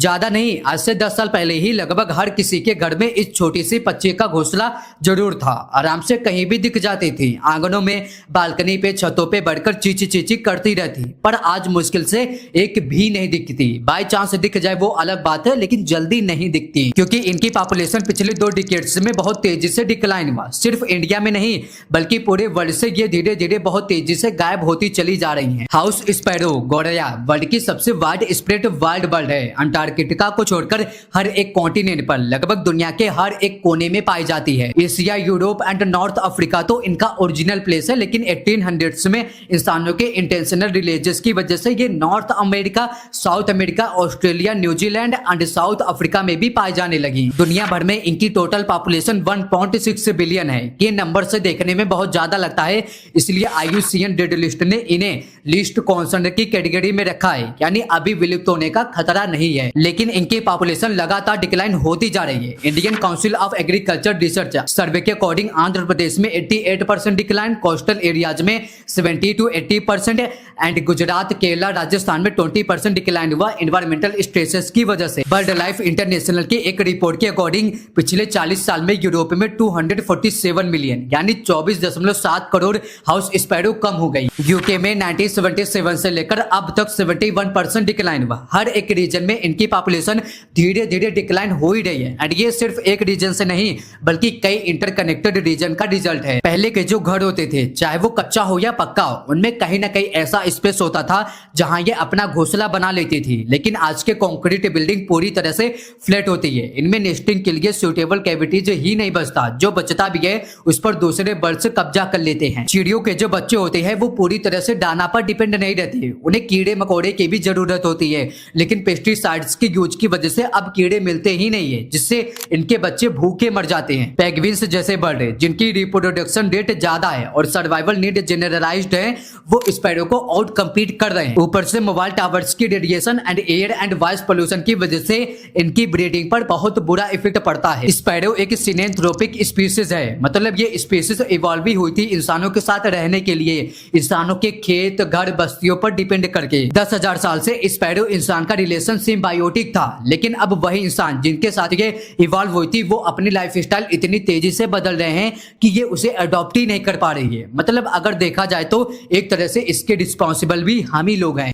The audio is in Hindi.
ज्यादा नहीं, आज से 10 साल पहले ही लगभग हर किसी के घर में इस छोटी सी पक्षी का घोंसला जरूर था। आराम से कहीं भी दिख जाती थी, आंगनों में, बालकनी पे, छतों पे बढ़कर चींची चींची करती रहती। पर आज मुश्किल से एक भी नहीं दिखती। बाई चांस दिख जाए वो अलग बात है, लेकिन जल्दी नहीं दिखती क्योंकि इनकी पॉपुलेशन पिछले 2 डिकेड्स में बहुत तेजी से डिक्लाइन हुआ। सिर्फ इंडिया में नहीं बल्कि पूरे वर्ल्ड से ये धीरे धीरे बहुत तेजी से गायब होती चली जा रही है। हाउस स्पैरो गौरैया वर्ल्ड की सबसे वाइड स्प्रेड वाइल्ड बर्ड है। अंटार्कटिका को छोड़कर हर एक कॉन्टिनेंट पर लगभग दुनिया के हर एक कोने में पाई जाती है। Asia, Europe and north Africa तो इनका ओरिजिनल प्लेस है, लेकिन 1800s में इंसानों के इंटेंशनल रिलीजियस की वजह से ये north America, south America, Australia, New Zealand and south Africa में भी पाई जाने लगी। दुनिया भर में इनकी टोटल पॉपुलेशन 1.6 बिलियन है। ये नंबर से देखने में बहुत ज्यादा लगता है, इसलिए IUCN रेड लिस्ट ने इन्हें लिस्ट कॉन्सर्न की कैटेगरी में रखा है, यानी अभी विलुप्त होने का खतरा नहीं है। लेकिन इनकी पॉपुलेशन लगातार डिक्लाइन होती जा रही है। Indian council of agriculture research survey के अकॉर्डिंग आंध्र प्रदेश में 88% डिक्लाइन, कोस्टल एरियाज में 70 to 80% एंड गुजरात, केरला, राजस्थान में 20% डिक्लाइन हुआ एनवायरमेंटल स्ट्रेसेस की वजह से। बर्ड लाइफ इंटरनेशनल की एक रिपोर्ट के अकॉर्डिंग पिछले 40 साल में यूरोप में 247 मिलियन यानी 24.7 करोड़ हाउस स्पैरो कम हो गई। यूके में 1977 से लेकर अब तक 71% डिक्लाइन हुआ। हर एक रीजन में इनकी पॉपुलेशन धीरे धीरे डिक्लाइन हो ही रही है एंड ये सिर्फ एक रीजन से नहीं बल्कि कई इंटरकनेक्टेड रीजन का रिजल्ट है। पहले के जो घर होते थे, चाहे वो कच्चा हो या पक्का हो, उनमें कहीं ना कहीं ऐसा स्पेस होता था जहां ये अपना घोंसला बना लेती थी। लेकिन आज के कंक्रीट बिल्डिंग पूरी तरह से फ्लैट होती है। इनमें नेस्टिंग के लिए सूटेबल कैविटीज ही नहीं बचता, जो बचता भी है उस पर दूसरे बर्ड्स कब्जा कर लेते हैं। चिड़ियों के जो बच्चे होते हैं वो पूरी तरह से दाना पर डिपेंड नहीं रहते, उन्हें कीड़े मकोड़े की भी जरूरत होती है। लेकिन पेस्टिसाइड्स की यूज की वजह से अब कीड़े मिलते ही नहीं है, जिससे इनके बच्चे भूखे मर जाते हैं। पेंगुइन्स जैसे बर्ड जिनकी रिप्रोडक्शन रेट ज्यादा है और सर्वाइवल नीड जनरलाइज्ड है, वो स्पैरो को आउट कम्पीट कर रहे हैं। ऊपर से मोबाइल टावर्स की radiation and air and voice pollution की वजह से इनकी ब्रीडिंग पर बहुत बुरा इफेक्ट पड़ता है। स्पैरो एक सिनेंथ्रोपिक स्पीसीज है, मतलब ये स्पीसीज इवॉल्व भी हुई थी इंसानों के साथ रहने के लिए, इंसानों के खेत, घर, बस्तियों पर डिपेंड करके। 10,000 साल से स्पैरो इंसान का रिलेशन सिम्बायोटिक था, लेकिन अब वही इंसान जिनके साथ ये इवॉल्व हुई थी वो अपनी लाइफस्टाइल इतनी तेजी से बदल रहे हैं कि ये उसे अडॉप्ट ही नहीं कर पा रही है। मतलब अगर देखा जाए तो एक तरह से इसके रिस्पॉन्सिबल भी हम ही लोग हैं।